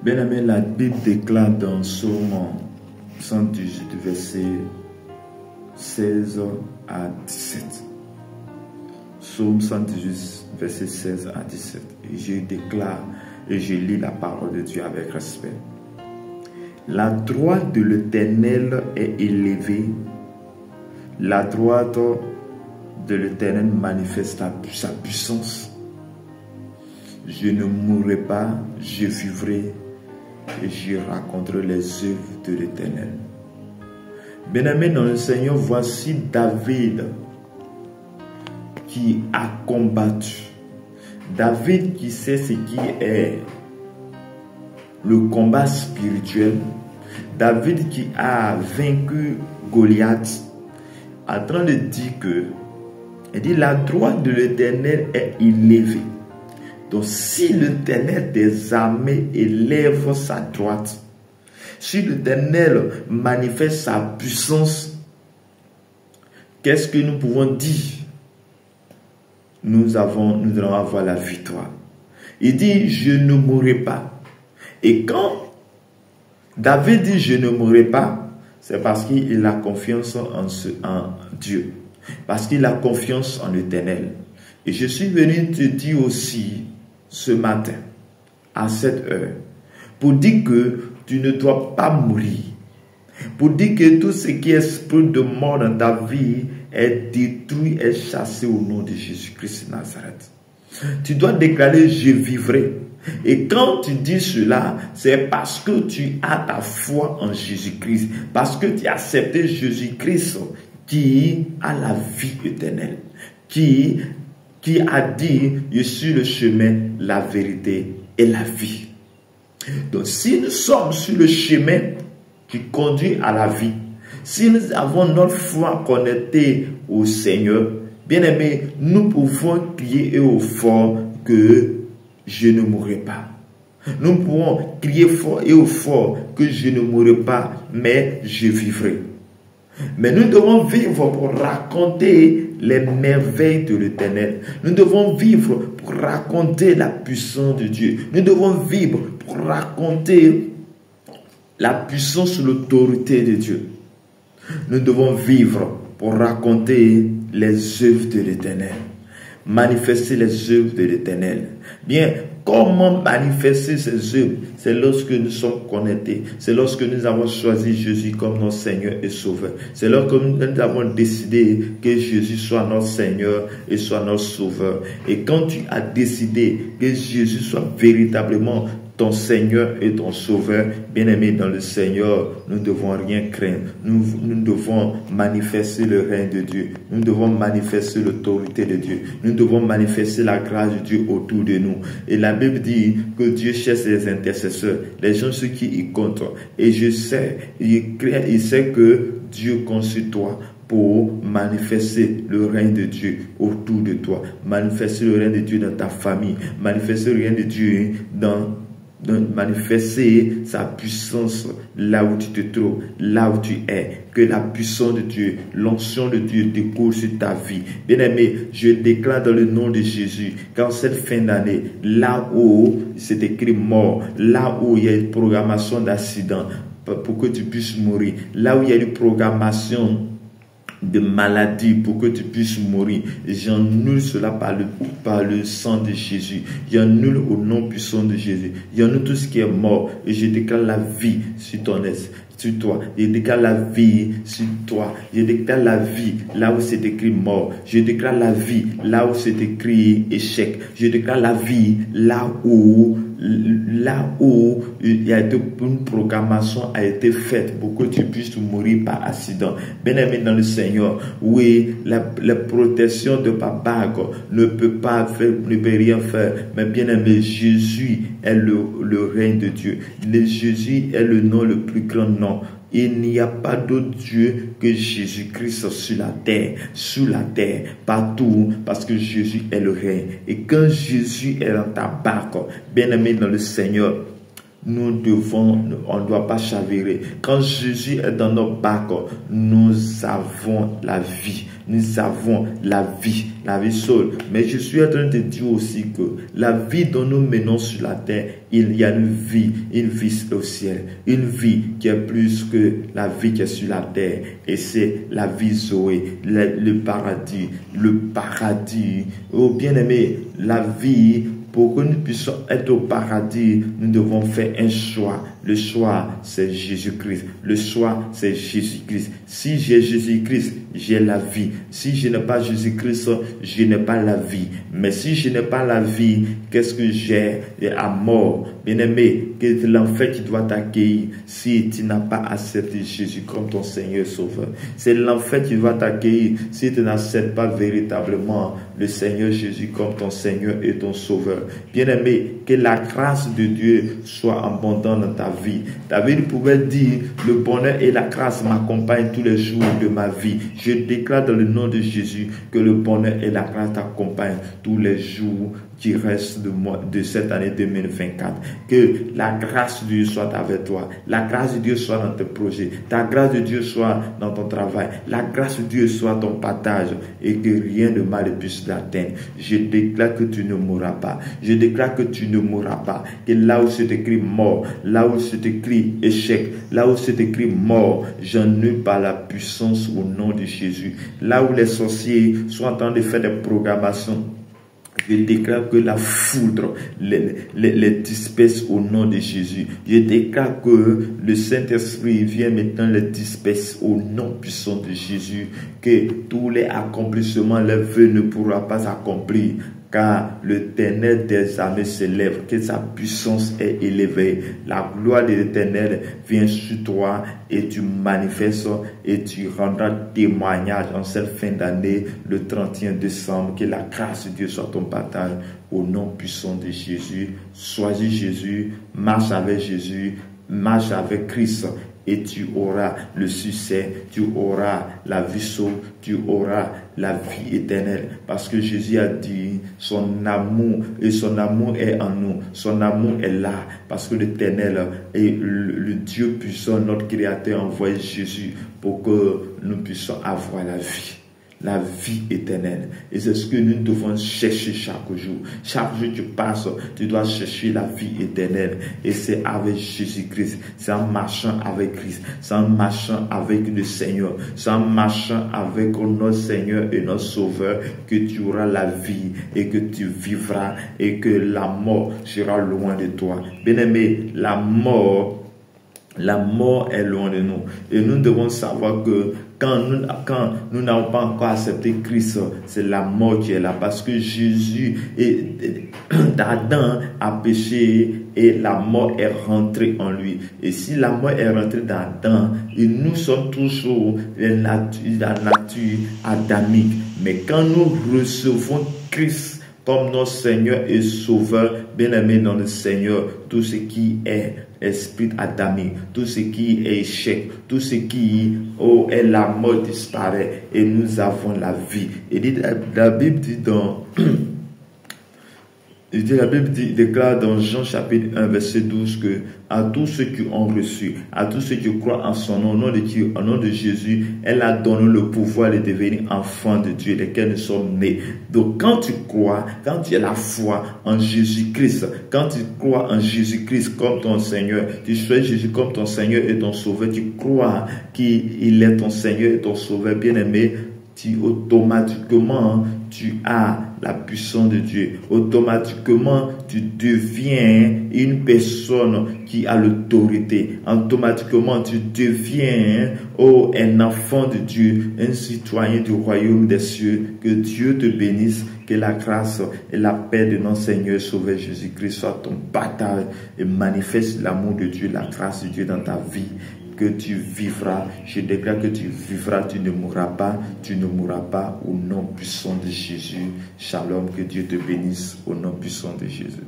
Bien-aimé, la Bible déclare dans Psaume 118, verset 16 à 17. Psaume 118, verset 16 à 17. Et je déclare et je lis la parole de Dieu avec respect. La droite de l'Éternel est élevée. La droite de l'Éternel manifeste sa puissance. Je ne mourrai pas, je vivrai et je raconterai les œuvres de l'Éternel. Bien-aimé dans le Seigneur, voici David qui a combattu. David qui sait ce qui est le combat spirituel. David qui a vaincu Goliath, en train de dire que, il dit, la droite de l'Éternel est élevée. Donc si l'Éternel des armées élève sa droite, si l'Éternel manifeste sa puissance, qu'est-ce que nous pouvons dire? Nous allons avoir la victoire. Il dit, je ne mourrai pas. Et quand David dit, je ne mourrai pas, c'est parce qu'il a confiance en Dieu. Parce qu'il a confiance en l'Éternel. Et je suis venu te dire aussi, ce matin, à cette heure, pour dire que tu ne dois pas mourir. Pour dire que tout ce qui est esprit de mort dans ta vie est détruit, est chassé au nom de Jésus-Christ de Nazareth. Tu dois déclarer, je vivrai. Et quand tu dis cela, c'est parce que tu as ta foi en Jésus-Christ. Parce que tu as accepté Jésus-Christ qui a la vie éternelle. Qui a dit, je suis le chemin, la vérité et la vie. Donc si nous sommes sur le chemin qui conduit à la vie, si nous avons notre foi connectée au Seigneur, bien aimé, nous pouvons crier au fort que je ne mourrai pas. Nous pouvons crier fort et au fort que je ne mourrai pas, mais je vivrai. Mais nous devons vivre pour raconter les merveilles de l'Éternel. Nous devons vivre pour raconter la puissance de Dieu. Nous devons vivre pour raconter la puissance et l'autorité de Dieu. Nous devons vivre pour raconter les œuvres de l'Éternel. Manifester les œuvres de l'Éternel. Bien, comment manifester ces œuvres? C'est lorsque nous sommes connectés. C'est lorsque nous avons choisi Jésus comme notre Seigneur et Sauveur. C'est lorsque nous avons décidé que Jésus soit notre Seigneur et soit notre Sauveur. Et quand tu as décidé que Jésus soit véritablement ton Seigneur et ton Sauveur, bien-aimé dans le Seigneur, nous ne devons rien craindre. Nous devons manifester le règne de Dieu. Nous devons manifester l'autorité de Dieu. Nous devons manifester la grâce de Dieu autour de nous. Et la Bible dit que Dieu cherche les intercesseurs, les gens ceux qui y comptent. Et je sais, il sait que Dieu compte sur toi pour manifester le règne de Dieu autour de toi. Manifester le règne de Dieu dans ta famille. Manifester le règne de Dieu manifester sa puissance là où tu te trouves, là où tu es. Que la puissance de Dieu, l'onction de Dieu découle sur ta vie. Bien-aimé, je déclare dans le nom de Jésus qu'en cette fin d'année, là où c'est écrit mort, là où il y a une programmation d'accident pour que tu puisses mourir, là où il y a une programmation de maladie pour que tu puisses mourir, j'annule cela par le sang de Jésus. J'annule au nom puissant de Jésus. J'annule tout ce qui est mort et je déclare la vie sur ton esprit, sur toi. Je déclare la vie sur toi. Je déclare la vie là où c'est écrit mort. Je déclare la vie là où c'est écrit échec. Je déclare la vie là où il y a été, une programmation a été faite pour que tu puisses mourir par accident. Bien-aimé dans le Seigneur, oui, la protection de ma bague ne peut rien faire. Mais bien-aimé, Jésus est le règne de Dieu. Jésus est le nom, le plus grand nom. Il n'y a pas d'autre Dieu que Jésus-Christ sur la terre, partout, parce que Jésus est le règne. Et quand Jésus est dans ta barque, bien-aimé dans le Seigneur, on ne doit pas chavirer. Quand Jésus est dans notre barque, nous avons la vie. nous avons la vie seule. Mais je suis en train de dire aussi que la vie dont nous menons sur la terre, il y a une vie au ciel, une vie qui est plus que la vie qui est sur la terre, et c'est la vie Zoé, le paradis, oh bien-aimé, la vie. Pour que nous puissions être au paradis, nous devons faire un choix. Le choix, c'est Jésus-Christ. Le choix, c'est Jésus-Christ. Si j'ai Jésus-Christ, j'ai la vie. Si je n'ai pas Jésus-Christ, je n'ai pas la vie. Mais si je n'ai pas la vie, qu'est-ce que j'ai? À mort. Bien-aimé, c'est l'enfer qui doit t'accueillir si tu n'as pas accepté Jésus comme ton Seigneur Sauveur. C'est l'enfer qui doit t'accueillir si tu n'acceptes pas véritablement le Seigneur Jésus comme ton Seigneur et ton Sauveur. Bien-aimé, que la grâce de Dieu soit abondante dans ta vie. David pouvait dire, le bonheur et la grâce m'accompagnent tous les jours de ma vie. Je déclare dans le nom de Jésus que le bonheur et la grâce t'accompagnent tous les jours qui restent de cette année 2024. Que la grâce de Dieu soit avec toi. La grâce de Dieu soit dans tes projets. Ta grâce de Dieu soit dans ton travail. La grâce de Dieu soit ton partage et que rien de mal ne puisse t'atteindre. Je déclare que tu ne mourras pas. Je déclare que tu ne mourras pas. Que là où c'est écrit mort, là où c'est écrit échec, là où c'est écrit mort, j'annule par la puissance au nom de Jésus. Là où les sorciers sont en train de faire des programmations, je déclare que la foudre les disperse au nom de Jésus. Je déclare que le Saint-Esprit vient maintenant les disperse au nom puissant de Jésus. Que tous les accomplissements, les vœux ne pourront pas accomplir. Car l'Éternel des armées s'élève, que sa puissance est élevée. La gloire de l'Éternel vient sur toi et tu manifestes et tu rendras témoignage en cette fin d'année, le 31 décembre. Que la grâce de Dieu soit ton partage au nom puissant de Jésus. Choisis Jésus, marche avec Jésus, marche avec Christ. Et tu auras le succès, tu auras la vie sauve, tu auras la vie éternelle. Parce que Jésus a dit, son amour est en nous, son amour est là. Parce que l'Éternel est le Dieu puissant, notre Créateur, a envoyé Jésus pour que nous puissions avoir la vie éternelle. Et c'est ce que nous devons chercher chaque jour. Chaque jour tu passes, tu dois chercher la vie éternelle. Et c'est avec Jésus-Christ, c'est en marchant avec Christ, c'est en marchant avec le Seigneur, c'est en marchant avec notre Seigneur et notre Sauveur que tu auras la vie et que tu vivras et que la mort sera loin de toi. Bien-aimé, la mort est loin de nous. Et nous devons savoir que quand nous n'avons pas encore accepté Christ, c'est la mort qui est là. Parce que Jésus, d'Adam a péché et la mort est rentrée en lui. Et si la mort est rentrée dans Adam, et nous sommes toujours la nature adamique. Mais quand nous recevons Christ comme notre Seigneur et Sauveur, bien-aimé dans le Seigneur, tout ce qui est esprit adamique, tout ce qui est échec, tout ce qui est la mort disparaît et nous avons la vie. Et la Bible dit dans la Bible déclare dans Jean chapitre 1 verset 12 que à tous ceux qui ont reçu, à tous ceux qui croient en son nom, au nom de Jésus, elle a donné le pouvoir de devenir enfants de Dieu, lesquels nous sommes nés. Donc quand tu crois, quand tu as la foi en Jésus-Christ, quand tu crois en Jésus-Christ comme ton Seigneur, tu choisis Jésus comme ton Seigneur et ton Sauveur, tu crois qu'il est ton Seigneur et ton Sauveur, bien-aimé, automatiquement, tu as la puissance de Dieu. Automatiquement, tu deviens une personne qui a l'autorité. Automatiquement, tu deviens un enfant de Dieu, un citoyen du royaume des cieux. Que Dieu te bénisse, que la grâce et la paix de notre Seigneur Sauveur Jésus-Christ soit ton partage et manifeste l'amour de Dieu, la grâce de Dieu dans ta vie. Que tu vivras, je déclare que tu vivras, tu ne mourras pas au nom puissant de Jésus. Shalom, que Dieu te bénisse au nom puissant de Jésus.